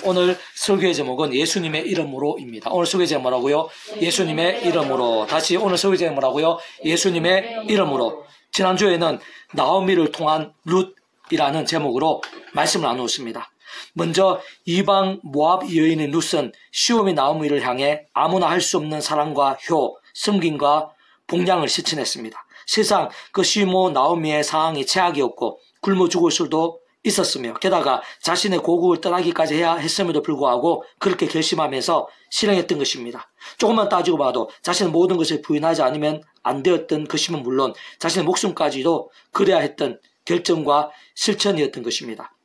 오늘 설교의 제목은 예수님의 이름으로입니다. 오늘 설교의 제목 뭐라고요? 예수님의 이름으로. 다시 오늘 설교의 제목 뭐라고요? 예수님의 이름으로. 지난주에는 나오미를 통한 룻이라는 제목으로 말씀을 나누었습니다. 먼저 이방 모압 여인의 룻은 시오미 나오미를 향해 아무나 할 수 없는 사랑과 효, 섬김과 봉양을 실천했습니다. 세상 그 시모 나오미의 상황이 최악이었고 굶어 죽을 수도 있었으며 게다가 자신의 고국을 떠나기까지 해야 했음에도 불구하고 그렇게 결심하면서 실행했던 것입니다. 조금만 따지고 봐도 자신의 모든 것을 부인하지 않으면 안 되었던 것이면 물론 자신의 목숨까지도 그래야 했던 결정과 실천이었던 것입니다.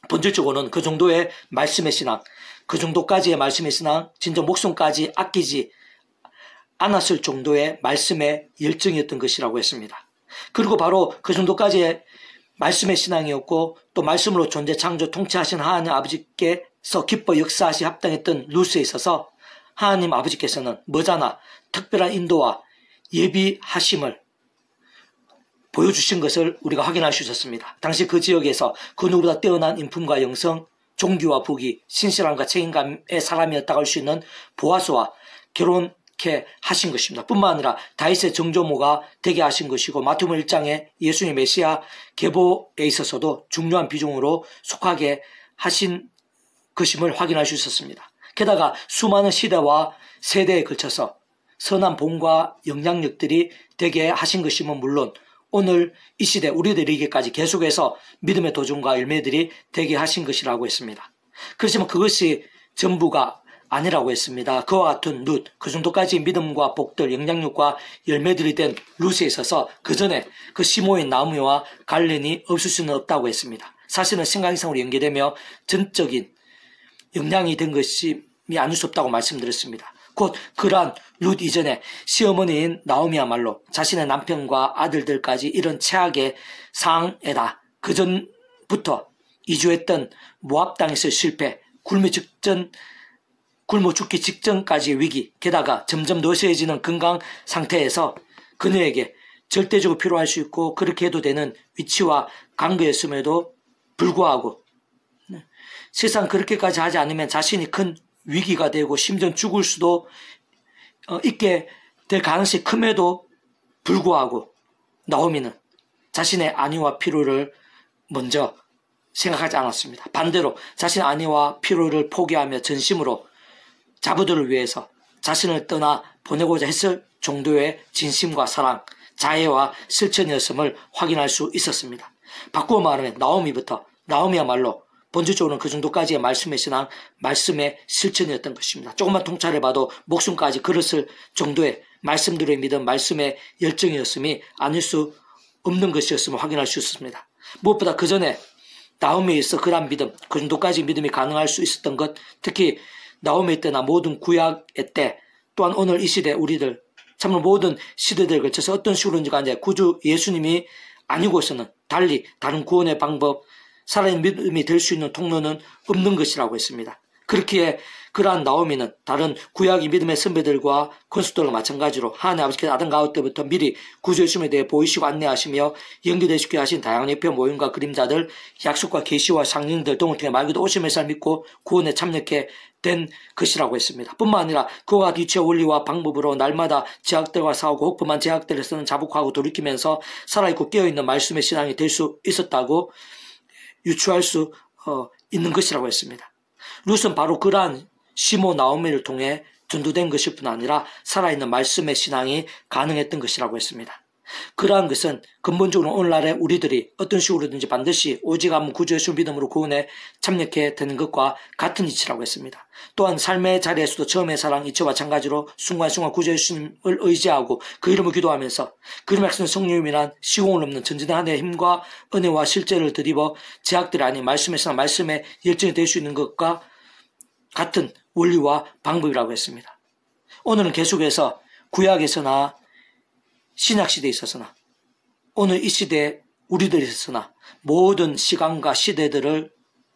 본질적으로는 그 정도의 말씀의 신앙, 그 정도까지의 말씀의 신앙, 진짜 목숨까지 아끼지 않았을 정도의 말씀의 열정이었던 것이라고 했습니다. 그리고 바로 그 정도까지의 말씀의 신앙이었고 또 말씀으로 존재 창조 통치하신 하나님 아버지께서 기뻐 역사하시 합당했던 룻에 있어서 하나님 아버지께서는 머지않아 특별한 인도와 예비하심을 보여주신 것을 우리가 확인할 수 있었습니다. 당시 그 지역에서 그 누구보다 뛰어난 인품과 영성, 종교와 부귀, 신실함과 책임감의 사람이었다고 할 수 있는 보아스와 결혼케 하신 것입니다. 뿐만 아니라 다윗의 정조모가 되게 하신 것이고 마태복음 1장에 예수님의 메시아 계보에 있어서도 중요한 비중으로 속하게 하신 것임을 확인할 수 있었습니다. 게다가 수많은 시대와 세대에 걸쳐서 선한 본과 영향력들이 되게 하신 것임은 물론 오늘 이 시대 우리들에게까지 계속해서 믿음의 도전과 열매들이 되게 하신 것이라고 했습니다. 그렇지만 그것이 전부가 아니라고 했습니다. 그와 같은 룻, 그 정도까지 믿음과 복들, 영향력과 열매들이 된 룻에 있어서 그 전에 그 시모인 나오미와 관련이 없을 수는 없다고 했습니다. 사실은 생각이상으로 연계되며 전적인 영향이 된 것이 아닐 수 없다고 말씀드렸습니다. 곧 그러한 룻 이전에 시어머니인 나오미야말로 자신의 남편과 아들들까지 이런 최악의 상황에다 그 전부터 이주했던 모압 땅에서 실패, 굶어 죽기 직전까지의 위기, 게다가 점점 노쇠해지는 건강 상태에서 그녀에게 절대적으로 필요할 수 있고 그렇게 해도 되는 위치와 관계였음에도 불구하고 세상 그렇게까지 하지 않으면 자신이 큰 위기가 되고 심지어 죽을 수도 있게 될 가능성이 큼에도 불구하고 나오미는 자신의 안위와 필요를 먼저 생각하지 않았습니다. 반대로 자신의 안위와 필요를 포기하며 전심으로 자부들을 위해서 자신을 떠나 보내고자 했을 정도의 진심과 사랑, 자애와 실천이었음을 확인할 수 있었습니다. 바꾸어 말하면 나오미야말로 본질적으로는 그 정도까지의 말씀의 신앙, 말씀의 실천이었던 것입니다. 조금만 통찰해봐도 목숨까지 걸었을 정도의 말씀들의 믿음, 말씀의 열정이었음이 아닐 수 없는 것이었음을 확인할 수 있었습니다. 무엇보다 그 전에 나오미에 있어 그런 믿음, 그 정도까지 믿음이 가능할 수 있었던 것, 특히 나오미의 때나 모든 구약의 때, 또한 오늘 이 시대 우리들, 참으로 모든 시대들에 걸쳐서 어떤 식으로든지 간에 구주 예수님이 아니고서는 달리 다른 구원의 방법, 살아있는 믿음이 될 수 있는 통로는 없는 것이라고 했습니다. 그렇기에 그러한 나오미는 다른 구약의 믿음의 선배들과 건수들과 마찬가지로 하나님 아버지께서 아담 가울 때부터 미리 구주 예수님에 대해 보이시고 안내하시며 연기되시게 하신 다양한 예표 모임과 그림자들, 약속과 계시와 상징들 등을 통해 말 그대로 오심의 살 믿고 구원에 참여하게 된 것이라고 했습니다. 뿐만 아니라 그와 같은 이치의 원리와 방법으로 날마다 제약들과 싸우고 혹부만 제약들에서는 자복하고 돌이키면서 살아있고 깨어있는 말씀의 신앙이 될 수 있었다고 유추할 수 있는 것이라고 했습니다. 룻은 바로 그러한 시모 나오미를 통해 전도된 것일 뿐 아니라 살아있는 말씀의 신앙이 가능했던 것이라고 했습니다. 그러한 것은 근본적으로 오늘날의 우리들이 어떤 식으로든지 반드시 오직 한 구주 예수 믿음으로 구원에 참여하게 되는 것과 같은 이치라고 했습니다. 또한 삶의 자리에서도 처음의 사랑 이치와 마찬가지로 순간순간 구주 예수님을 의지하고 그 이름을 기도하면서 그 이름의 약속은 성령님이란 시공을 넘는 전진한 하나님의 힘과 은혜와 실제를 드리버 제약들이 아닌 말씀의 신앙, 말씀의 열정이 될 수 있는 것과 같은 원리와 방법이라고 했습니다. 오늘은 계속해서 구약에서나 신약시대에 있어서나 오늘 이 시대에 우리들에 있어서나 모든 시간과 시대들을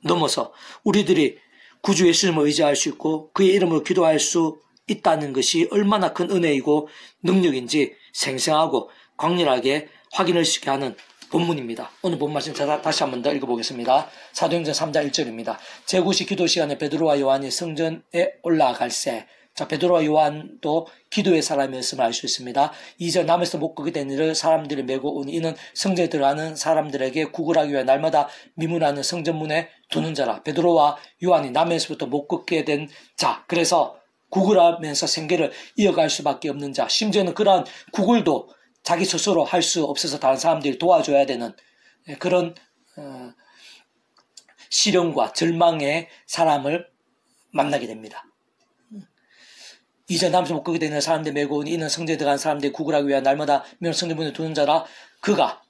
넘어서 우리들이 구주 예수님을 의지할 수 있고 그의 이름으로 기도할 수 있다는 것이 얼마나 큰 은혜이고 능력인지 생생하고 광렬하게 확인할 수 있게 하는 본문입니다. 오늘 본 말씀 다시 한 번 더 읽어보겠습니다. 사도행전 3장 1절입니다. 제9시 기도 시간에 베드로와 요한이 성전에 올라갈새. 자, 베드로와 요한도 기도의 사람이었음을 알 수 있습니다. 2절 남에서 못 걷게 된 일을 사람들이 메고 오니 이는 성전에 들어가는 사람들에게 구걸하기 위해 날마다 미문하는 성전문에 두는 자라. 베드로와 요한이 남에서부터 못 걷게 된 자. 그래서 구걸하면서 생계를 이어갈 수밖에 없는 자. 심지어는 그러한 구걸도 자기 스스로 할 수 없어서 다른 사람들이 도와줘야 되는 그런 시련과 절망의 사람을 만나게 됩니다. 이제 남에서 못 걷게 되는 사람들 메고 오니 이는 성전에 들어간 사람들이 구걸하기 위해 날마다 명 성전문에 두는 자라. 그가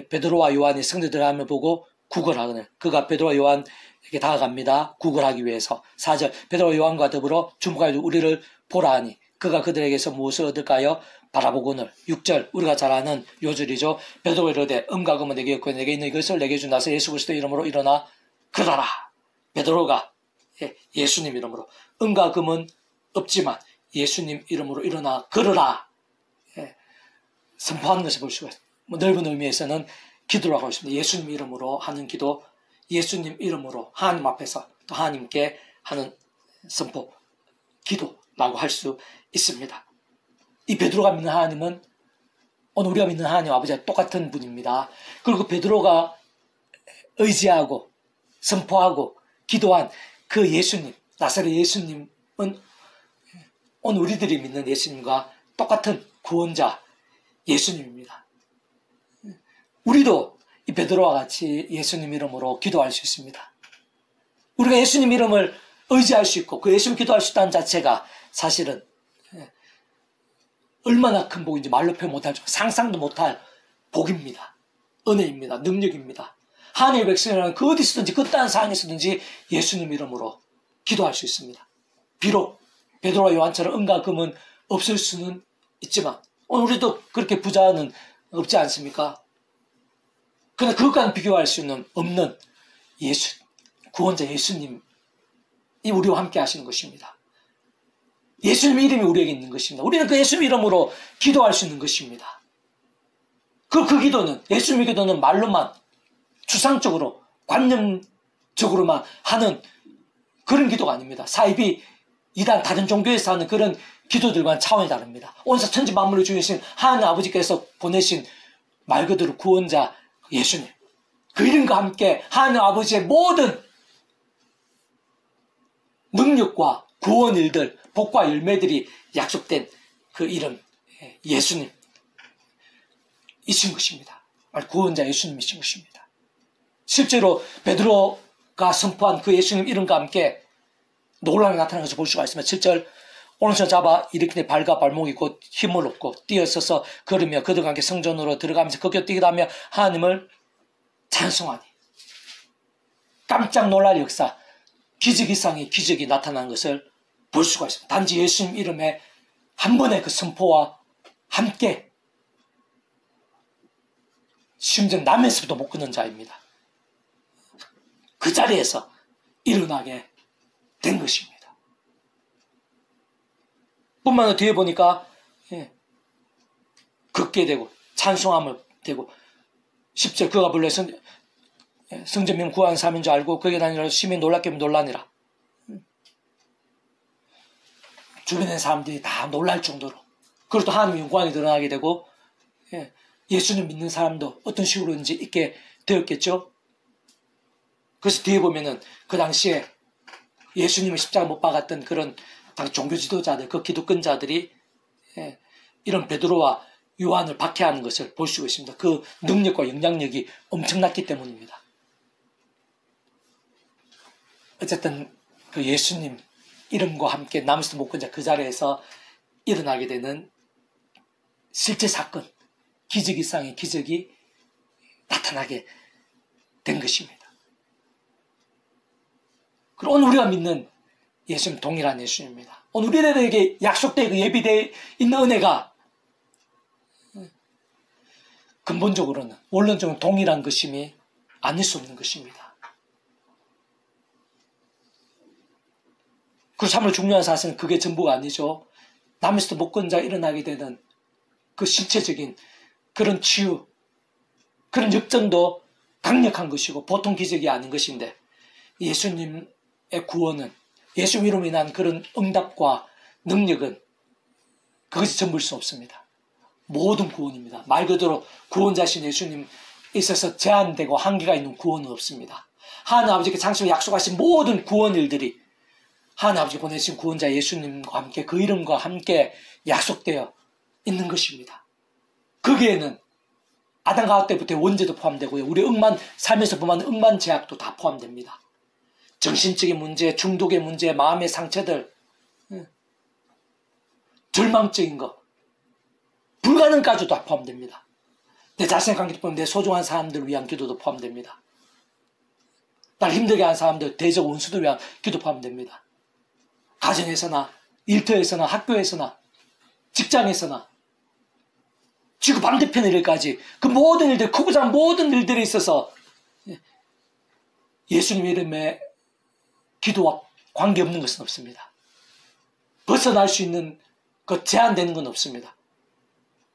베드로와 요한이 성전에 들어가면 보고 구걸하거든. 그가 베드로와 요한에게 다가갑니다. 구걸하기 위해서. 4절 베드로와 요한과 더불어 주목하여 우리를 보라 하니 그가 그들에게서 무엇을 얻을까요? 바라보거늘. 6절 우리가 잘 아는 요절이죠. 베드로가 이르되 은과 금은 내게 없고 내게 있는 이것을 내게 준다서 예수 그리스도의 이름으로 일어나 걸어라. 베드로가 예수님 이름으로 은과 금은 없지만 예수님 이름으로 일어나 걸어라. 선포하는 것을 볼 수가 있습니다. 넓은 의미에서는 기도라고 하고 있습니다. 예수님 이름으로 하는 기도, 예수님 이름으로 하나님 앞에서 또 하나님께 하는 선포, 기도라고 할 수 있습니다. 이 베드로가 믿는 하나님은 오늘 우리가 믿는 하나님 아버지와 똑같은 분입니다. 그리고 베드로가 의지하고 선포하고 기도한 그 예수님, 나사렛 예수님은 오늘 우리들이 믿는 예수님과 똑같은 구원자 예수님입니다. 우리도 이 베드로와 같이 예수님 이름으로 기도할 수 있습니다. 우리가 예수님 이름을 의지할 수 있고 그 예수님 기도할 수 있다는 자체가 사실은 얼마나 큰 복인지 말로 표현 못할 정도, 상상도 못할 복입니다. 은혜입니다. 능력입니다. 하나님의 백성이라는 그 어디서든지 그 어떠한 상황에서든지 예수님 이름으로 기도할 수 있습니다. 비록 베드로와 요한처럼 은과 금은 없을 수는 있지만 오늘 우리도 그렇게 부자는 없지 않습니까? 그러나 그것과는 비교할 수는 없는 구원자 예수님이 우리와 함께 하시는 것입니다. 예수님의 이름이 우리에게 있는 것입니다. 우리는 그 예수님 이름으로 기도할 수 있는 것입니다. 그 기도는, 예수님의 기도는 말로만, 추상적으로, 관념적으로만 하는 그런 기도가 아닙니다. 사이비, 이단, 다른 종교에서 하는 그런 기도들과는 차원이 다릅니다. 온서 천지 만물을 주신 하나님 아버지께서 보내신 말 그대로 구원자 예수님. 그 이름과 함께 하나님 아버지의 모든 능력과 구원 일들, 복과 열매들이 약속된 그 이름, 예수님. 이신 것입니다. 구원자 예수님이신 것입니다. 실제로 베드로가 선포한 그 예수님 이름과 함께 놀람이 나타나는 것을 볼 수가 있습니다. 7절 오른손 잡아 일으키니 발과 발목이 곧 힘을 얻고 뛰어서서 걸으며 그들과 함께 성전으로 들어가면서 그 곁 뛰기도 하며 하나님을 찬송하니 깜짝 놀랄 역사, 기적 이상의 기적이 나타나는 것을 볼 수가 있습니다. 단지 예수님 이름에 한 번의 그 선포와 함께 심지어 남에서부터 못 끊는 자입니다. 그 자리에서 일어나게 된 것입니다. 뿐만 아니라 뒤에 보니까 걷게 되고 찬송함을 되고 10절 그가 불러 성전명 구하는 사람인 줄 알고 거기에 다니라 심히 놀랍게 놀라니라. 주변의 사람들이 다 놀랄 정도로 그리고 또 하나님의 영광이 드러나게 되고 예수님 믿는 사람도 어떤 식으로든지 있게 되었겠죠. 그래서 뒤에 보면은 그 당시에 예수님을 십자가 못 박았던 그런 종교 지도자들, 그 기독권자들이 이런 베드로와 요한을 박해하는 것을 볼 수 있습니다. 그 능력과 영향력이 엄청났기 때문입니다. 어쨌든 그 예수님 이름과 함께 남에서 못 걷자 그 자리에서 일어나게 되는 실제 사건, 기적 이상의 기적이 나타나게 된 것입니다. 그리고 오늘 우리가 믿는 예수님 동일한 예수님입니다. 오늘 우리들에게 약속되어 예비되어 있는 은혜가 근본적으로는 원론적으로 동일한 것임이 아닐 수 없는 것입니다. 그리고 참으로 중요한 사실은 그게 전부가 아니죠. 남에서도 못 걷는 자가 일어나게 되는 그 신체적인 그런 치유, 그런 역정도 강력한 것이고 보통 기적이 아닌 것인데 예수님의 구원은 예수 이름으로 인한 그런 응답과 능력은 그것이 전부일 수 없습니다. 모든 구원입니다. 말 그대로 구원자신 예수님 있어서 제한되고 한계가 있는 구원은 없습니다. 하나님 아버지께 장수로 약속하신 모든 구원 일들이 하나님 아버지 보내신 구원자 예수님과 함께 그 이름과 함께 약속되어 있는 것입니다. 거기에는 아담과 하와 때부터의 원죄도 포함되고요. 우리 삶에서 범하는 억만 제약도 다 포함됩니다. 정신적인 문제, 중독의 문제, 마음의 상처들, 절망적인 것, 불가능까지도 다 포함됩니다. 내 자신의 관계도 포함, 내 소중한 사람들을 위한 기도도 포함됩니다. 날 힘들게 하는 사람들, 대적 원수들 위한 기도 포함됩니다. 가정에서나 일터에서나 학교에서나 직장에서나 지구 반대편 일까지 그 모든 일들, 크고 작은 모든 일들에 있어서 예수님 이름의 기도와 관계없는 것은 없습니다. 벗어날 수 있는 그 제한되는 건 없습니다.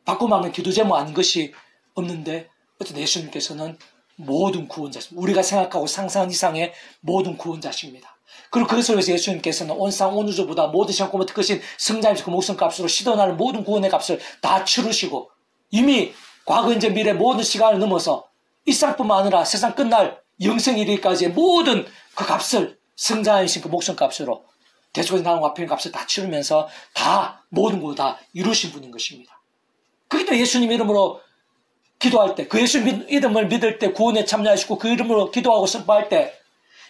바꿔 말하면 기도 제목 아닌 것이 없는데 어쨌든 예수님께서는 모든 구원자십니다. 우리가 생각하고 상상한 이상의 모든 구원자십니다. 그리고 그것을 위해서 예수님께서는 온 상, 온 우주보다 모든 시간 꼬마 특허신 성자님께서 그 목숨 값으로 시도나는 모든 구원의 값을 다 치르시고 이미 과거, 현재, 미래 모든 시간을 넘어서 이 세상뿐만 아니라 세상 끝날 영생 이르기까지의 모든 그 값을 성자이신 그 목숨 값으로 대속에서 나온 화평의 값을 다 치르면서 다 모든 걸 다 이루신 분인 것입니다. 그게 또 예수님 이름으로 기도할 때, 그 예수님 이름을 믿을 때 구원에 참여하시고 그 이름으로 기도하고 선포할 때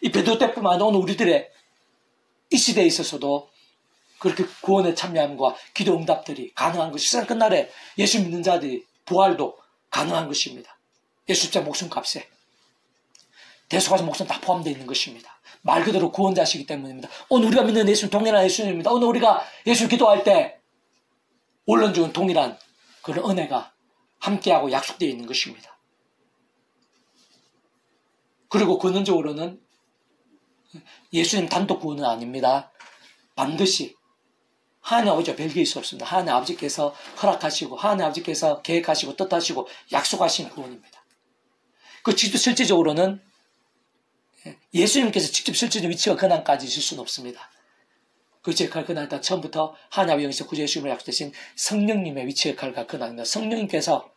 이 베드로 때뿐만 아니라 오늘 우리들의 이 시대에 있어서도 그렇게 구원에 참여함과 기도 응답들이 가능한 것이 세상 끝날에 예수 믿는 자들이 부활도 가능한 것입니다. 예수 십자가 목숨값에 대속하신 목숨 다 포함되어 있는 것입니다. 말 그대로 구원자시기 때문입니다. 오늘 우리가 믿는 예수는 동일한 예수님입니다. 오늘 우리가 예수 기도할 때 원론적인 동일한 그런 은혜가 함께하고 약속되어 있는 것입니다. 그리고 근원적으로는 예수님 단독 구원은 아닙니다. 반드시 하나님 아버지와 별개일 수 없습니다. 하나님 아버지께서 허락하시고 하나님 아버지께서 계획하시고 뜻하시고 약속하신 구원입니다. 그 직접 실질적으로는 예수님께서 직접 실질적 위치와 권한까지 있을 수는 없습니다. 그 위치의 역할과 권한은 처음부터 하나님 아버지 영에서 구주 예수님을 약속하신 성령님의 위치의 역할과 권한입니다. 성령님께서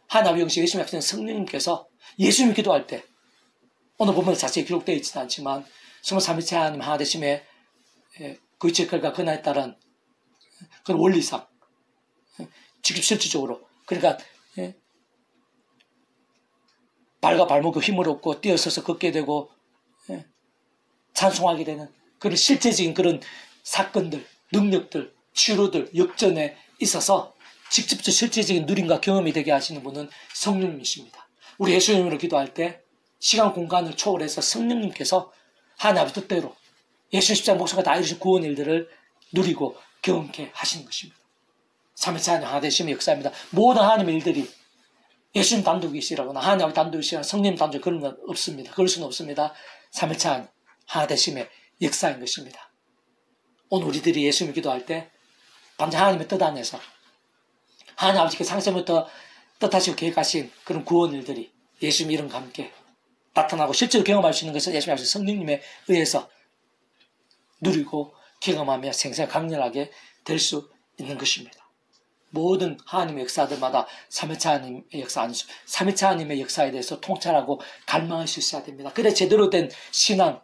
하나님 아버지 영에서 예수님을 약속하신 성령님께서 예수님 기도할 때 오늘 보면 자세히 기록되어 있지는 않지만 정말 삼위체 하나님 하나 되심의 그 위치의 역할과 권한에 따른 그런 원리상 직접 실질적으로 그러니까 발과 발목에 힘을 얻고 뛰어서서 걷게 되고 찬송하게 되는 그런 실제적인 그런 사건들, 능력들, 치료들, 역전에 있어서 직접적 실제적인 누림과 경험이 되게 하시는 분은 성령님이십니다. 우리 예수님으로 기도할 때 시간 공간을 초월해서 성령님께서 하나님 아버지 뜻대로 예수 십자가 목숨과 다 이루신 구원 일들을 누리고 경험케 하시는 것입니다. 삼위체 하나님 하나 되심의 역사입니다. 모든 하나님의 일들이 예수님 단독이시라거나 하나님 아버지 단독이시라거나 성령 단독 그런 건 없습니다. 그럴 수는 없습니다. 삼위체 하나님 하나 되심의 역사인 것입니다. 오늘 우리들이 예수님을 기도할 때 반드시 하나님의 뜻 안에서 하나님 아버지께 상세부터 뜻하시고 계획하신 그런 구원 일들이 예수님 이름과 함께 나타나고 실제로 경험할 수 있는 것은 예수님 아버지 성령님에 의해서 누리고 경험하며 생생 강렬하게 될 수 있는 것입니다. 모든 하나님의 역사들마다 삼위체 하나님의 역사 아니죠. 삼위체 하나님의 역사에 대해서 통찰하고 갈망할 수 있어야 됩니다. 그래 제대로 된 신앙,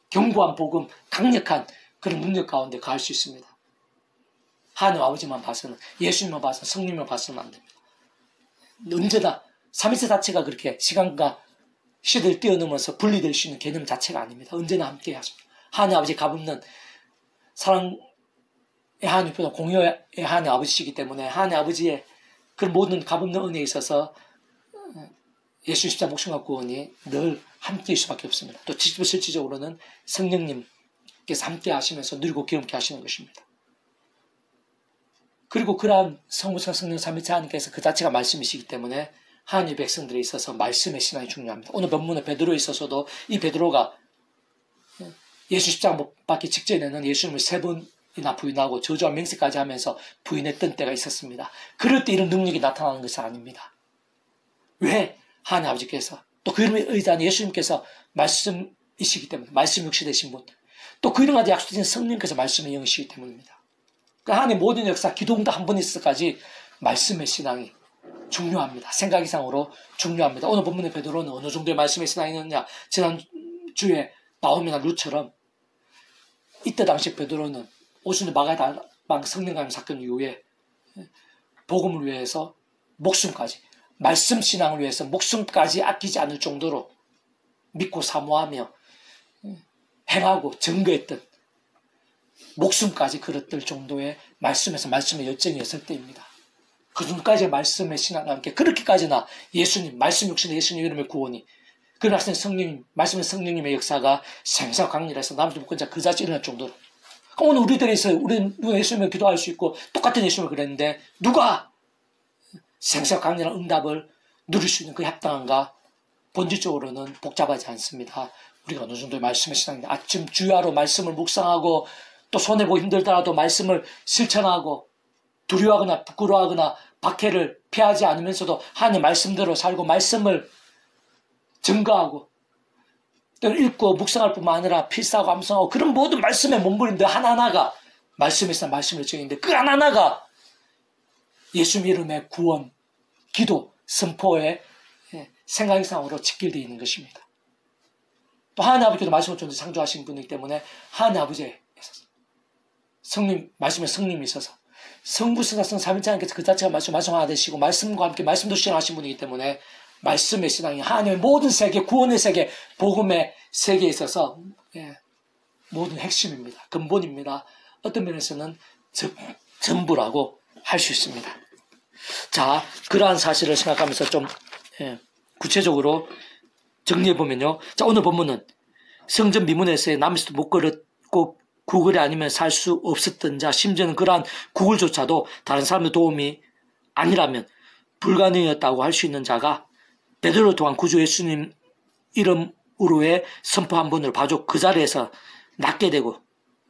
견고한 복음, 강력한 그런 능력 가운데 갈 수 있습니다. 하나님 아버지만 봐서는 예수님만 봐서는 성령만 봐서는 안 됩니다. 언제나 삼위체 자체가 그렇게 시간과 시대를 뛰어넘어서 분리될 수 있는 개념 자체가 아닙니다. 언제나 함께 하십니다. 하나님 아버지 값없는 사랑의 하나님보다 공유의 하나님 아버지시기 때문에 하나님 아버지의 그 모든 값없는 은혜에 있어서 예수 십자가 목숨과 구원이 늘 함께일 수밖에 없습니다. 또 직접 실질적으로는 성령님께서 함께 하시면서 누리고 경험케 하시는 것입니다. 그리고 그러한 성부성 성령 삼위체 하나님께서 그 자체가 말씀이시기 때문에 하나님의 백성들에 있어서 말씀의 신앙이 중요합니다. 오늘 본문의 베드로에 있어서도 이 베드로가 예수 십자가 못 박기 직전에는 예수님을 3번이나 부인하고 저주와 맹세까지 하면서 부인했던 때가 있었습니다. 그럴 때 이런 능력이 나타나는 것이 아닙니다. 왜? 하나님 아버지께서 또 그 이름에 의지하는 예수님께서 말씀이시기 때문에 말씀 육시 되신 분, 또 그 이름까지 약속되신 성령께서 말씀의 영이시기 때문입니다. 그러니까 하나님의 모든 역사, 기도응답 한 번 있을까지 말씀의 신앙이 중요합니다. 생각 이상으로 중요합니다. 오늘 본문의 베드로는 어느 정도의 말씀의 신앙이 있느냐, 지난주에 나오미나 룻처럼 이때 당시 베드로는 오순절 마가다방 성령감 사건 이후에 복음을 위해서 목숨까지, 말씀 신앙을 위해서 목숨까지 아끼지 않을 정도로 믿고 사모하며 행하고 증거했던, 목숨까지 걸었을 정도의 말씀에서 말씀의 열정이었을 때입니다. 그 정도까지 말씀의 신앙과 함께 그렇게까지나 예수님, 말씀 육신의 예수님 이름의 구원이, 그 말씀의 성령, 말씀의 성령님의 역사가 생사 강렬해서 남수 복권자 그 자체 일어날 정도로. 오늘 우리들이 있어요. 우리는 예수님을 기도할 수 있고 똑같은 예수님을 그랬는데 누가 생사 강렬한 응답을 누릴 수 있는 그 합당한가? 본질적으로는 복잡하지 않습니다. 우리가 어느 정도의 말씀의 신앙인데 아침 주야로 말씀을 묵상하고 또 손해보기 힘들더라도 말씀을 실천하고 두려워하거나 부끄러워하거나 박해를 피하지 않으면서도 하나님 말씀대로 살고 말씀을 증거하고 또 읽고 묵상할 뿐만 아니라 필사하고 암송하고 그런 모든 말씀의 몸부림들 하나하나가 말씀에서 말씀을 정인데 그 하나하나가 예수 이름의 구원, 기도, 선포의 생각 이상으로 직결되어 있는 것입니다. 또 하나님 아버지께도 말씀을 존재 창조하신 분이기 때문에 하나님 아버지에 있어서 성님, 말씀에 성님이 있어서 성부, 성자, 삼위일체님께서 그 자체가 말씀하나 되시고 말씀과 함께 말씀도 실현하신 분이기 때문에 말씀의 신앙이 하나님의 모든 세계, 구원의 세계, 복음의 세계에 있어서 모든 핵심입니다. 근본입니다. 어떤 면에서는 전부라고 할 수 있습니다. 자, 그러한 사실을 생각하면서 좀 구체적으로 정리해보면요. 자, 오늘 본문은 성전 미문에서의 남에서도 못 걸었고 구걸이 아니면 살 수 없었던 자, 심지어는 그러한 구걸조차도 다른 사람의 도움이 아니라면 불가능이었다고 할 수 있는 자가 베드로 또한 구주 예수님 이름으로의 선포 한 번을 봐줘 그 자리에서 낫게 되고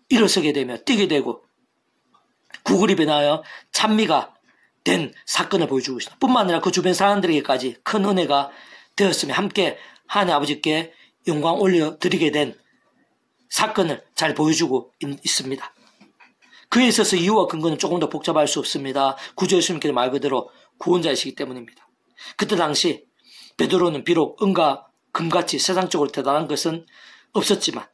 일어서게 되며 뛰게 되고 구걸이 변하여 찬미가 된 사건을 보여주고 있습니다. 뿐만 아니라 그 주변 사람들에게까지 큰 은혜가 되었으며 함께 하나님 아버지께 영광 올려드리게 된 사건을 잘 보여주고 있습니다. 그에 있어서 이유와 근거는 조금 더 복잡할 수 없습니다. 구주 예수님께서 말 그대로 구원자이시기 때문입니다. 그때 당시 베드로는 비록 은과 금같이 세상적으로 대단한 것은 없었지만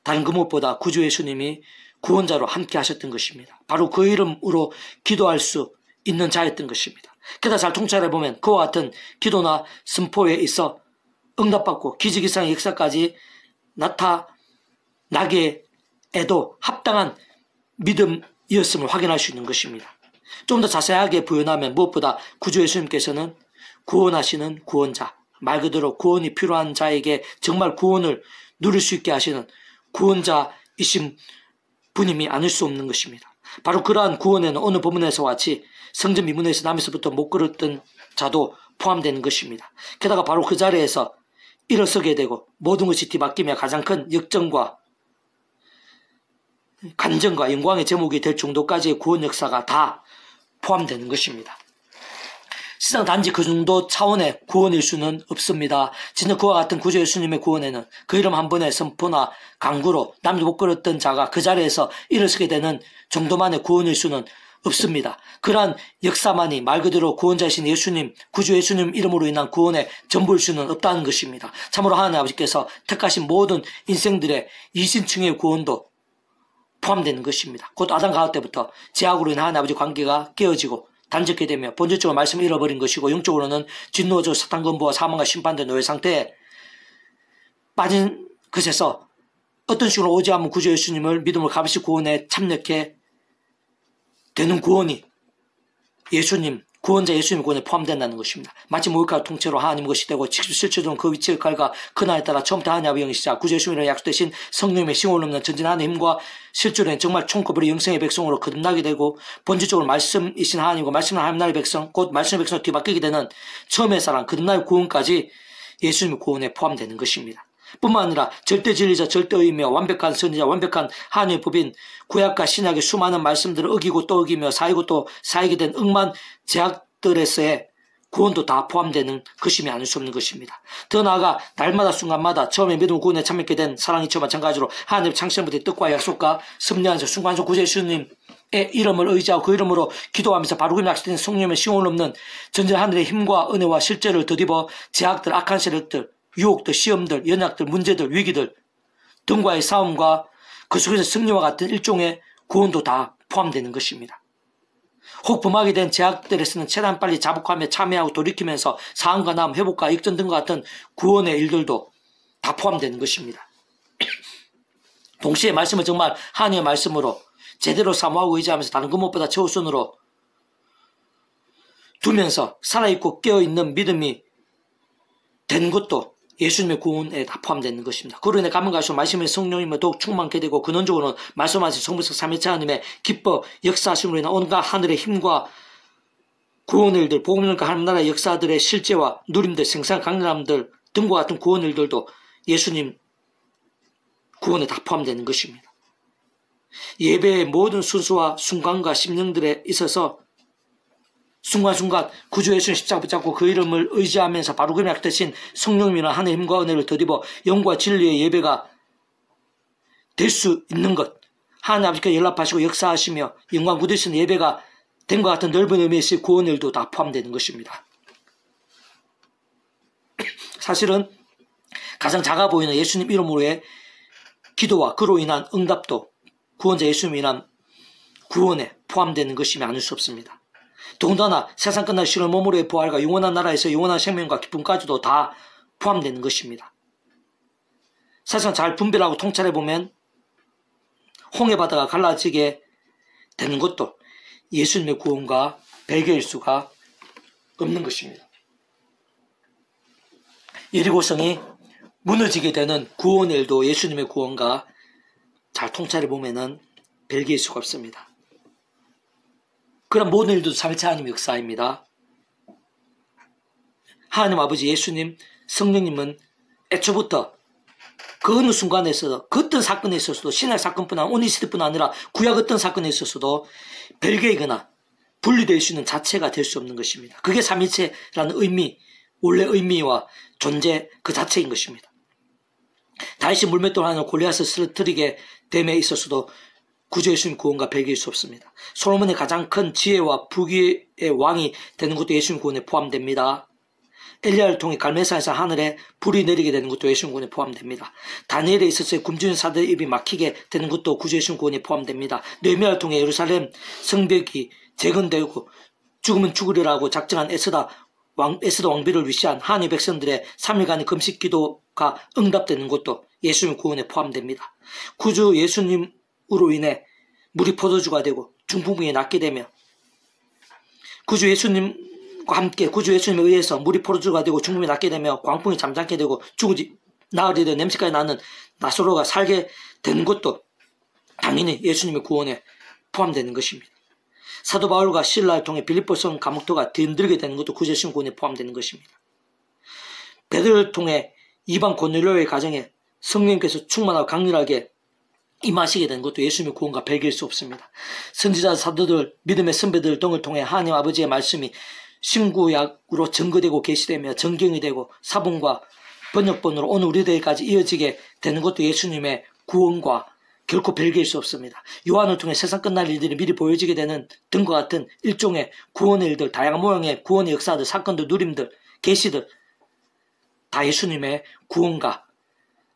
다른 그 무엇보다 구주 예수님이 구원자로 함께 하셨던 것입니다. 바로 그 이름으로 기도할 수 있는 자였던 것입니다. 게다가 잘 통찰해보면 그와 같은 기도나 선포에 있어 응답받고 기적 이상의 역사까지 나타나게 해도 합당한 믿음이었음을 확인할 수 있는 것입니다. 좀 더 자세하게 부연하면 무엇보다 구주 예수님께서는 구원하시는 구원자, 말 그대로 구원이 필요한 자에게 정말 구원을 누릴 수 있게 하시는 구원자이신 분임이 아닐 수 없는 것입니다. 바로 그러한 구원에는 오늘 본문에서와 같이 성전 미문에서 남에서부터 못 걸었던 자도 포함되는 것입니다. 게다가 바로 그 자리에서 일어서게 되고 모든 것이 뒤바뀌며 가장 큰 역정과 간정과 영광의 제목이 될 정도까지의 구원 역사가 다 포함되는 것입니다. 세상 단지 그 정도 차원의 구원일 수는 없습니다. 진짜 그와 같은 구주 예수님의 구원에는 그 이름 한 번의 선포나 강구로 남도 못 걸었던 자가 그 자리에서 일어서게 되는 정도만의 구원일 수는 없습니다. 그러한 역사만이 말 그대로 구원자이신 예수님, 구주 예수님 이름으로 인한 구원의 전부일 수는 없다는 것입니다. 참으로 하나님 아버지께서 택하신 모든 인생들의 이신층의 구원도 포함되는 것입니다. 곧 아담 가을 때부터 죄악으로 인한 하나님 아버지 관계가 깨어지고 단절게 되며 본질적으로 말씀을 잃어버린 것이고 영적으로는 진노저 사탄 권부와 사망과 심판된 노예 상태에 빠진 것에서 어떤 식으로 오지 않은 구주 예수님을 믿음으로 값없이 구원에 참여하게 되는 구원이 예수님, 구원자 예수님 구원에 포함된다는 것입니다. 마치 목욕과 통째로 하나님 것이 되고 직접 실체적으로 그 위치의 칼과 그날에 따라 처음부터 하나님의 영이시자 구주 예수님으로 약속되신 성령님의 싱을 넘는 전진하는 힘과 실제로는 정말 총급으로 영생의 백성으로 거듭나게 되고 본질적으로 말씀이신 하나님과 말씀을 하나님 나라의 백성 곧 말씀의 백성으로 뒤바뀌게 되는 처음의 사랑 거듭날 구원까지 예수님의 구원에 포함되는 것입니다. 뿐만 아니라 절대 진리자, 절대의이며 완벽한 선지자, 완벽한 하나님의 법인 구약과 신약의 수많은 말씀들을 어기고 또 어기며 사이고 또 사이게 된 억만 제약들에서의 구원도 다 포함되는 것임이 아닐 수 없는 것입니다. 더 나아가 날마다 순간마다 처음에 믿음 구원에 참여하게 된 사랑이 저 마찬가지로 하나님의 창세부터 뜻과 약속과 섭리하면서 순간순간 구주 예수님의 이름을 의지하고 그 이름으로 기도하면서 바로 약속된 성령의 시온을 없는 전전 하늘의 힘과 은혜와 실제를 덧입어 제약들, 악한 세력들, 유혹들, 시험들, 연약들, 문제들, 위기들 등과의 싸움과 그 속에서 승리와 같은 일종의 구원도 다 포함되는 것입니다. 혹 범하게 된 제약들에서는 최대한 빨리 자복하며 참여하고 돌이키면서 상황과 남, 회복과 역전 등과 같은 구원의 일들도 다 포함되는 것입니다. 동시에 말씀을 정말 하나님의 말씀으로 제대로 사모하고 의지하면서 다른 것 무엇보다 최우선으로 두면서 살아있고 깨어있는 믿음이 된 것도 예수님의 구원에 다 포함되는 것입니다. 그로 인해 가면 갈수록 말씀의 성령님을 더욱 충만케 되고 근원적으로는 말씀하신 성부석 삼위일체 하나님의 기뻐 역사하심으로 인한 온갖 하늘의 힘과 구원의 일들, 복음과 하나님 나라의 역사들의 실제와 누림들, 생산 강렬함들 등과 같은 구원의 일들도 예수님 구원에 다 포함되는 것입니다. 예배의 모든 순수와 순간과 심령들에 있어서 순간순간 구주 예수님 십자가 붙잡고 그 이름을 의지하면서 바로 그냥 되신 성령님이나 하나님의 힘과 은혜를 덧입어 영과 진리의 예배가 될 수 있는 것, 하나님 아버지께 연락하시고 역사하시며 영광 굳으신 예배가 된 것 같은 넓은 의미에서의 구원의 일도 다 포함되는 것입니다. 사실은 가장 작아 보이는 예수님 이름으로의 기도와 그로 인한 응답도 구원자 예수님이 인한 구원에 포함되는 것임이 아닐 수 없습니다. 더군다나 세상 끝날 시를 몸으로의 부활과 영원한 나라에서 영원한 생명과 기쁨까지도 다 포함되는 것입니다. 사실상 잘 분별하고 통찰해보면 홍해 바다가 갈라지게 되는 것도 예수님의 구원과 별개일 수가 없는 것입니다. 여리고성이 무너지게 되는 구원의 일도 예수님의 구원과 잘 통찰해보면 별개일 수가 없습니다. 그런 모든 일도 삼위일체 하나님의 역사입니다. 하나님 아버지 예수님, 성령님은 애초부터 그 어느 순간에 있어서 그 어떤 사건에 있어서도 신약 사건뿐 아니라 오늘 시대뿐 아니라 구약 어떤 사건에 있어서도 별개이거나 분리될 수 있는 자체가 될 수 없는 것입니다. 그게 삼위일체라는 의미, 원래 의미와 존재 그 자체인 것입니다. 다윗이 물맷돌 하나 골리앗을 쓰러뜨리게 됨에 있어서도 구주 예수님 구원과 별개일 수 없습니다. 솔로몬의 가장 큰 지혜와 부귀의 왕이 되는 것도 예수님 구원에 포함됩니다. 엘리야를 통해 갈멜산에서 하늘에 불이 내리게 되는 것도 예수님 구원에 포함됩니다. 다니엘에 있어서의 굶주린 사들의 입이 막히게 되는 것도 구주 예수님 구원에 포함됩니다. 느헤미야를 통해 예루살렘 성벽이 재건되고 죽으면 죽으리라고 작정한 에스더 왕비를 위시한 하나님의 백성들의 3일간의 금식 기도가 응답되는 것도 예수님 구원에 포함됩니다. 구주 예수님으로 인해 물이 포도주가 되고 중풍병이 낫게 되며 구주 예수님과 함께 구주 예수님에 의해서 물이 포도주가 되고 중풍이 낫게 되며 광풍이 잠잠게 되고 죽으지 나으리 되어 냄새까지 나는 나사로가 살게 되는 것도 당연히 예수님의 구원에 포함되는 것입니다. 사도 바울과 실라를 통해 빌립보성 감옥도가 뒤흔들게 되는 것도 구주 예수님 구원에 포함되는 것입니다. 베드로를 통해 이방 고넬료의 가정에 성령께서 충만하고 강렬하게 임하시게 되는 것도 예수님의 구원과 별개일 수 없습니다. 선지자 사도들, 믿음의 선배들 등을 통해 하나님 아버지의 말씀이 신구약으로 증거되고 계시되며 정경이 되고 사본과 번역본으로 오늘 우리들에게까지 이어지게 되는 것도 예수님의 구원과 결코 별개일 수 없습니다. 요한을 통해 세상 끝날 일들이 미리 보여지게 되는 등과 같은 일종의 구원의 일들, 다양한 모양의 구원의 역사들, 사건들, 누림들, 계시들 다 예수님의 구원과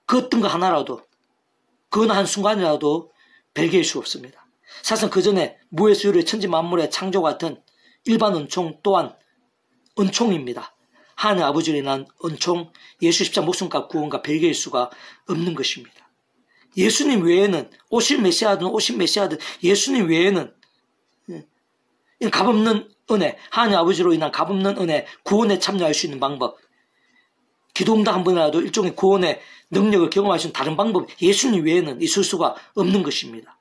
그 어떤 거 하나라도 그 어느 한순간이라도 별개일 수 없습니다. 사실 그 전에 무에서 유래 천지 만물의 창조 같은 일반 은총 또한 은총입니다. 하나님 아버지로 인한 은총, 예수 십자가 목숨과 구원과 별개일 수가 없는 것입니다. 예수님 외에는 오실 메시아든 예수님 외에는 값없는 은혜, 하나님 아버지로 인한 값없는 은혜, 구원에 참여할 수 있는 방법, 기도응답 한 번이라도 일종의 구원의 능력을 경험할 수 있는 다른 방법, 예수님 외에는 있을 수가 없는 것입니다.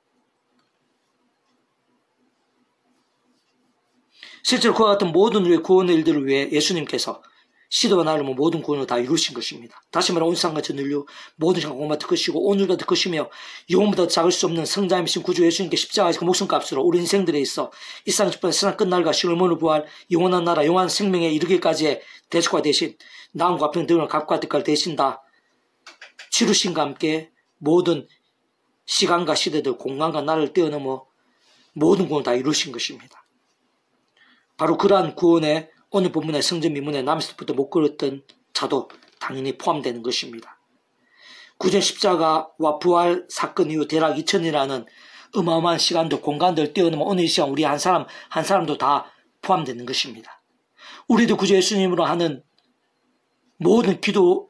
실제로 그와 같은 모든 우리의 구원의 일들을 위해 예수님께서 시대와 나름은 모든 구원을 다 이루신 것입니다. 다시 말해 온 세상과 전 인류 모든 생각 공부가 득것이고 오늘도 득것이며 영원보다 작을 수 없는 성자이신 구주 예수님께 십자가에서 그 목숨값으로 우리 인생들에 있어 이 세상 집단 세상 끝날과 시월문을 부활 영원한 나라 영원한 생명에 이르기까지의 대속과 대신 나음과 앞에 등을 값과 대가를 대신 다 치루신과 함께 모든 시간과 시대들 공간과 나를 뛰어넘어 모든 구원을 다 이루신 것입니다. 바로 그러한 구원에 오늘 본문의 성전 미문에 남에서부터 못 걸었던 자도 당연히 포함되는 것입니다. 구전 십자가와 부활 사건 이후 대략 2000이라는 어마어마한 시간도 공간들 뛰어넘어 오늘 이 시간 우리 한 사람도 다 포함되는 것입니다. 우리도 구주 예수님으로 하는 모든 기도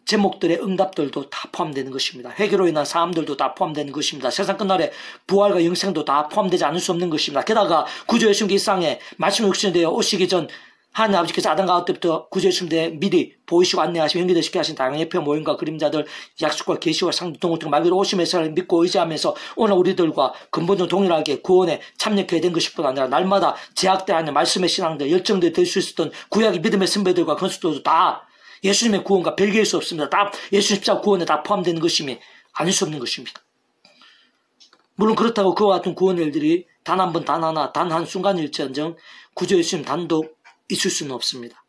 제목들의 응답들도 다 포함되는 것입니다. 회개로 인한 사함들도 다 포함되는 것입니다. 세상 끝날에 부활과 영생도 다 포함되지 않을 수 없는 것입니다. 게다가 구주 예수님께 이 땅에 말씀이 육신되어 오시기 전 하나님 아버지께서 아담과 하와 때부터 구주 예수님께 미리 보이시고 안내하시고 연결되시게 하신 다양한 예표 모임과 그림자들 약속과 계시와 상도동을 통해 말 그대로 오심의 사람을 믿고 의지하면서 오늘 우리들과 근본적으로 동일하게 구원에 참여하게 된 것일 뿐 아니라 날마다 제약대 안에 말씀의 신앙들 열정들이 될 수 있었던 구약의 믿음의 선배들과 건수들도 다 예수님의 구원과 별개일 수 없습니다. 다 예수 십자가 구원에 다 포함되는 것임이 아닐 수 없는 것입니다. 물론 그렇다고 그와 같은 구원 일들이 단 한 번, 단 하나, 단 한 순간일지언정 구주 예수님 단독 있을 수는 없습니다.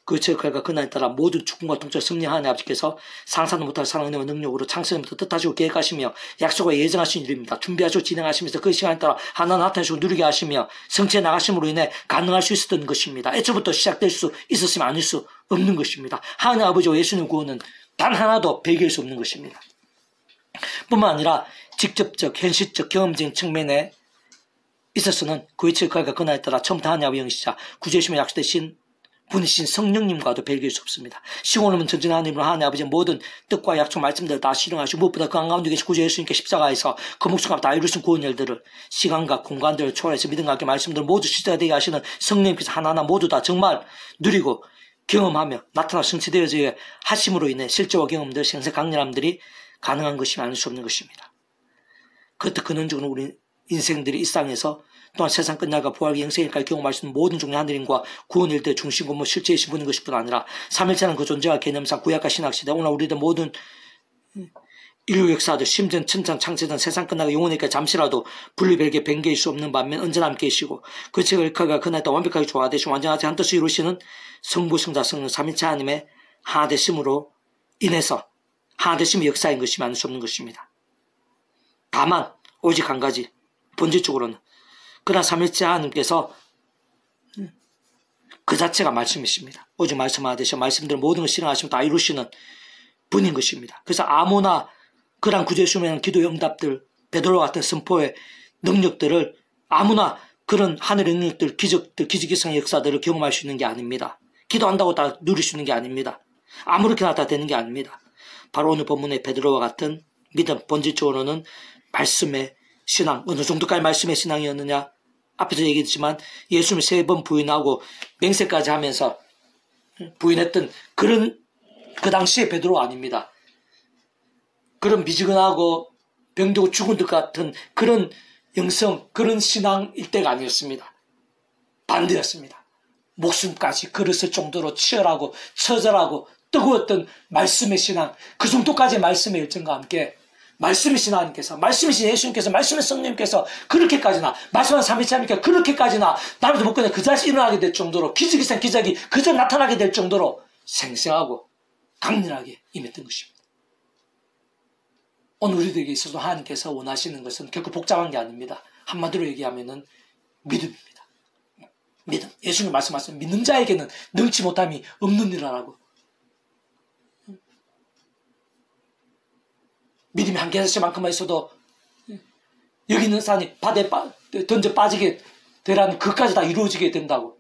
그 결과 그날에 따라 모든 죽음과 통째 승리하는 아버지께서 상상도 못할 사랑과 능력으로 창세전부터 뜻하시고 계획하시며 약속과 예정하신 일입니다. 준비하시고 진행하시면서 그 시간에 따라 하나 나타내시고 누리게 하시며 성취해 나가심으로 인해 가능할 수 있었던 것입니다. 애초부터 시작될 수 있었으면 아닐 수 없는 것입니다. 하나님 아버지와 예수님 구원은 단 하나도 배기할 수 없는 것입니다. 뿐만 아니라 직접적, 현실적, 경험적인 측면에 있어서는 그 위치의 결과 그날에 따라 처음부터 하나님 아버지 영시자 구주의심에 약속되신 분이신 성령님과도 별개일 수 없습니다. 시공을 전진 하나님으로 하나님 아버지의 모든 뜻과 약속 말씀들을 다 실행하시고 무엇보다 그 한가운데 계신 구주 예수님께 십자가에서 그 목숨과 다 이루신 구원 일들을 시간과 공간들을 초월해서 믿음과 함께 말씀들을 모두 실제되게 하시는 성령님께서 하나하나 모두 다 정말 누리고 경험하며 나타나 성취되어져야 하심으로 인해 실제와 경험들 생생 강렬함들이 가능한 것이 아닐 수 없는 것입니다. 그것도 근원적으로 우리 인생들이 이 땅에서 또한 세상 끝날과 부활과 영생일까지 경험할 수 있는 모든 종류의 하늘인과 구원 일대 중심 근본 실제이신 분인 것일 뿐 아니라 삼일체는 그 존재와 개념상 구약과 신학시대 오늘 우리들 모든 인류 역사들 심전 천장 창세전 세상 끝나고 영원일까지 잠시라도 분리별개 변개일 수 없는 반면 언제나 함께 계시고 그 책을 일카가 그날 또 완벽하게 조화되시고 완전하지 한 뜻을 이루시는 성부 성자 성령 삼일체 하나님의 하나되심으로 인해서 하나되심의 역사인 것이 아닐 수 없는 것입니다. 다만 오직 한 가지 본질적으로는 그러나 삼일째 하나님께서 그 자체가 말씀이십니다. 오직 말씀하듯이 말씀들은 모든 걸 실행하시면 다 이루시는 분인 것입니다. 그래서 아무나 그런 구주 예수님의 기도의 응답들 베드로와 같은 선포의 능력들을 아무나 그런 하늘의 능력들 기적들 기적이성의 역사들을 경험할 수 있는 게 아닙니다. 기도한다고 다 누릴 수 있는 게 아닙니다. 아무렇게나 다 되는 게 아닙니다. 바로 오늘 본문의 베드로와 같은 믿음 본질적으로는 말씀의 신앙 어느 정도까지 말씀의 신앙이었느냐 앞에서 얘기했지만 예수님을 3번 부인하고 맹세까지 하면서 부인했던 그런 그 당시의 베드로가 아닙니다. 그런 미지근하고 병들고 죽은 것 같은 그런 영성 그런 신앙일 때가 아니었습니다. 반대였습니다. 목숨까지 걸었을 정도로 치열하고 처절하고 뜨거웠던 말씀의 신앙 그 정도까지의 말씀의 열정과 함께 말씀이신 하나님께서 말씀이신 예수님께서 말씀의 성령님께서 그렇게까지나 말씀한 삼위일체 하나님께서 그렇게까지나 남에도 못 그냥 그 자리에서 일어나게 될 정도로 기적이 그저 나타나게 될 정도로 생생하고 강렬하게 임했던 것입니다. 오늘 우리들에게 있어서 하나님께서 원하시는 것은 결코 복잡한 게 아닙니다. 한마디로 얘기하면은 믿음입니다. 믿음. 예수님 말씀하신 믿는 자에게는 능치 못함이 없는 일이라고. 믿음이 한 개씩만큼만 있어도 여기 있는 산이 바다에 던져 빠지게 되라는 그것까지 다 이루어지게 된다고.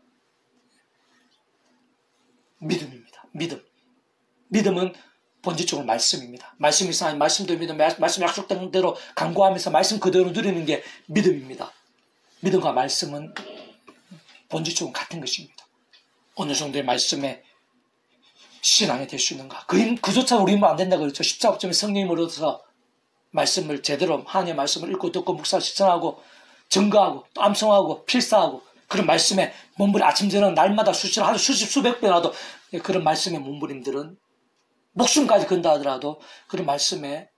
믿음입니다. 믿음. 믿음은 본질적으로 말씀입니다. 말씀이 있으면 말씀도 믿음, 말씀 약속된 대로 간구하면서 말씀 그대로 누리는 게 믿음입니다. 믿음과 말씀은 본질적으로 같은 것입니다. 어느 정도의 말씀에 신앙이 될 수 있는가. 그조차 우리 힘으로 안 된다고 그랬죠. 십자가점에 성령님을 얻어서 말씀을 제대로 하나님의 말씀을 읽고 듣고 묵상 실천하고 증거하고 또 암송하고 필사하고 그런 말씀에 몸부림 아침 저녁 날마다 수시로 하루 수십 수백 번이라도 그런 말씀의 몸부림들은 목숨까지 건다 하더라도 그런 말씀의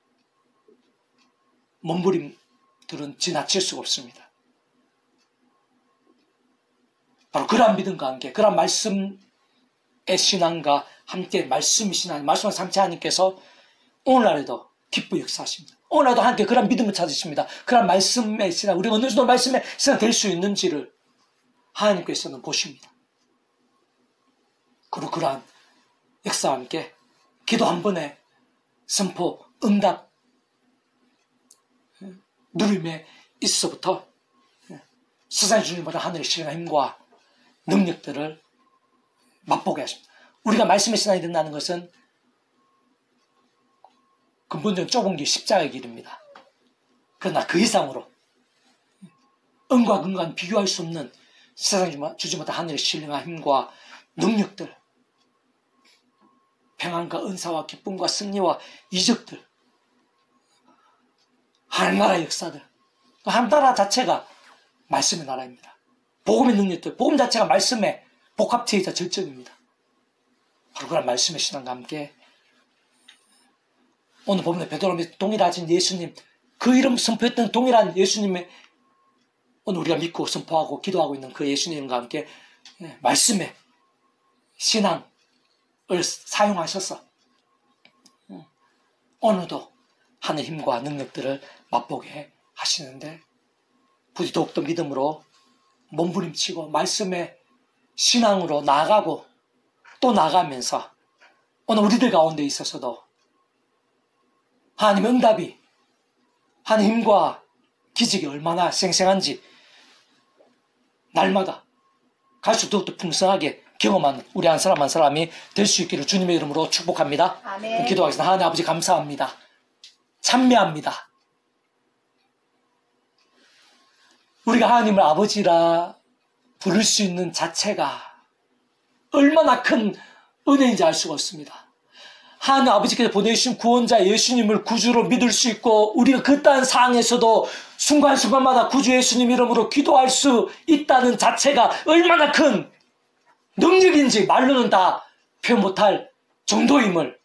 몸부림들은 지나칠 수가 없습니다. 바로 그러한 믿음과 함께 그러한 말씀의 신앙과 함께 말씀의 신앙, 말씀을 상체 하나님께서 오늘날에도 기쁘게 역사하십니다. 오늘날도 함께 그런 믿음을 찾으십니다. 그런 말씀의 신앙, 우리가 어느 정도 말씀의 신앙 될 수 있는지를 하나님께서는 보십니다. 그리고 그러한 역사와 함께 기도 한 번에 선포, 응답, 누림에 있어서부터 세상의 주님보다 하늘의 신앙의 힘과 능력들을 맛보게 하십니다. 우리가 말씀의 신앙이 된다는 것은 근본적인 좁은 길, 십자가의 길입니다. 그러나 그 이상으로 은과 금과는 비교할 수 없는 세상이 주지 못한 하늘의 신령한 힘과 능력들, 평안과 은사와 기쁨과 승리와 이적들, 하나나라의 역사들, 하나나라 자체가 말씀의 나라입니다. 복음의 능력들, 복음 자체가 말씀의 복합체이자 절정입니다. 바로 그런 말씀의 신앙과 함께 오늘 보면 베드로는 동일하신 예수님, 그 이름 선포했던 동일한 예수님의 오늘 우리가 믿고 선포하고 기도하고 있는 그 예수님과 함께 말씀의 신앙을 사용하셔서 오늘도 하늘 힘과 능력들을 맛보게 하시는데 부디 더욱더 믿음으로 몸부림치고 말씀의 신앙으로 나아가고 또 나가면서 오늘 우리들 가운데 있어서도 하나님의 응답이 하나님 힘과 기적이 얼마나 생생한지 날마다 갈수록 더욱더 풍성하게 경험하는 우리 한 사람 한 사람이 될 수 있기를 주님의 이름으로 축복합니다. 아멘. 기도하겠습니다. 하나님 아버지 감사합니다. 찬미합니다. 우리가 하나님을 아버지라 부를 수 있는 자체가 얼마나 큰 은혜인지 알 수가 없습니다. 하나님 아버지께서 보내주신 구원자 예수님을 구주로 믿을 수 있고 우리가 그딴 상황에서도 순간순간마다 구주 예수님 이름으로 기도할 수 있다는 자체가 얼마나 큰 능력인지 말로는 다 표현 못할 정도임을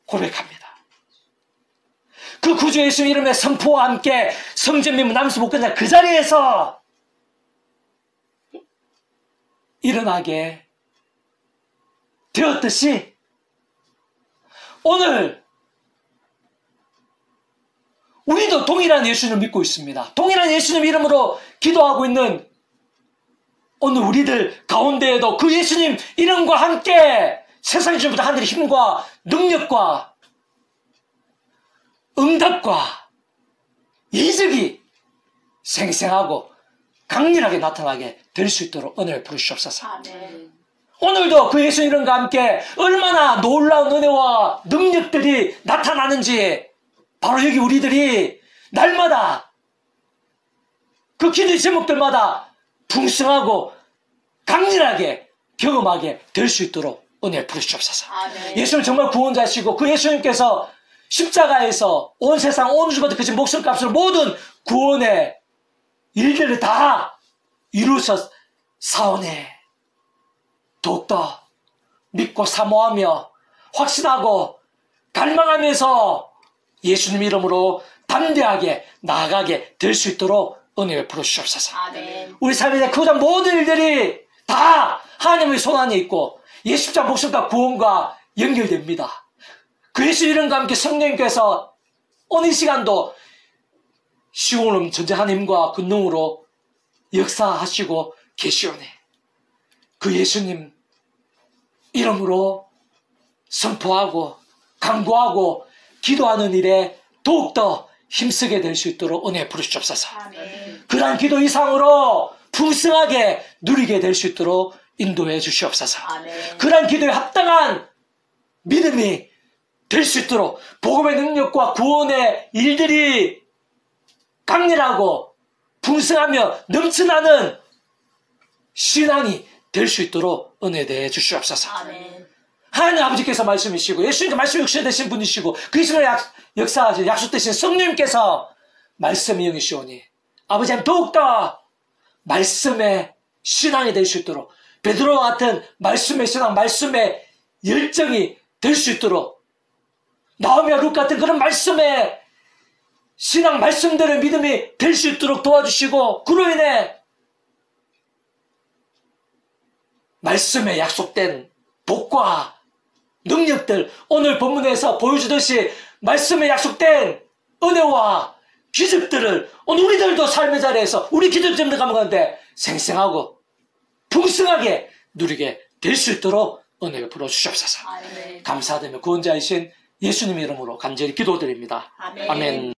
고백합니다. 그 구주 예수님 이름의 선포와 함께 성전민문 남수 목회자 그 자리에서 일어나게 되었듯이 오늘 우리도 동일한 예수님을 믿고 있습니다. 동일한 예수님 이름으로 기도하고 있는 오늘 우리들 가운데에도 그 예수님 이름과 함께 세상이 주부터 하늘의 힘과 능력과 응답과 이적이 생생하고 강렬하게 나타나게 될 수 있도록 은혜를 부르시옵소서. 아멘. 오늘도 그 예수 이름과 함께 얼마나 놀라운 은혜와 능력들이 나타나는지 바로 여기 우리들이 날마다 그 기도의 제목들마다 풍성하고 강렬하게 경험하게 될 수 있도록 은혜를 부르시옵소서. 아멘. 예수님 정말 구원자시고 그 예수님께서 십자가에서 온 세상 온 우주가 그친 목숨값으로 모든 구원의 일들을 다 이루셔 사오네. 더욱더 믿고 사모하며 확신하고 갈망하면서 예수님 이름으로 담대하게 나아가게 될 수 있도록 은혜를 부르시옵소서. 아멘. 우리 삶의 크고작 모든 일들이 다 하나님의 손 안에 있고 예수자 목숨과 구원과 연결됩니다. 그 예수 이름과 함께 성령님께서 오늘 이 시간도 시온음 전쟁 하나님과 권능으로 역사하시고 계시오네. 그 예수님 이름으로 선포하고 강구하고 기도하는 일에 더욱더 힘쓰게 될 수 있도록 은혜 부르시옵소서. 아멘. 그러한 기도 이상으로 풍성하게 누리게 될 수 있도록 인도해 주시옵소서. 아멘. 그러한 기도에 합당한 믿음이 될 수 있도록 복음의 능력과 구원의 일들이 강렬하고 풍성하며 넘쳐나는 신앙이 될 수 있도록 은혜 대해 주시옵소서. 아멘. 하나님 아버지께서 말씀이시고 예수님께서 말씀 육신이 되신 분이시고 그리스도의 역사하신 약속되신 성령님께서 말씀의 영이시오니 아버지 하나님 더욱더 말씀의 신앙이 될 수 있도록 베드로와 같은 말씀의 신앙, 말씀의 열정이 될 수 있도록, 나오미와 룻 같은 그런 말씀의 신앙, 말씀대로의 믿음이 될 수 있도록 도와주시고, 그로 인해 말씀에 약속된 복과 능력들, 오늘 본문에서 보여주듯이 말씀에 약속된 은혜와 기적들을 오늘 우리들도 삶의 자리에서 우리 기도점들 가운데 생생하고 풍성하게 누리게 될 수 있도록 은혜를 풀어주시옵소서. 감사드리며 구원자이신 예수님의 이름으로 간절히 기도드립니다. 아멘.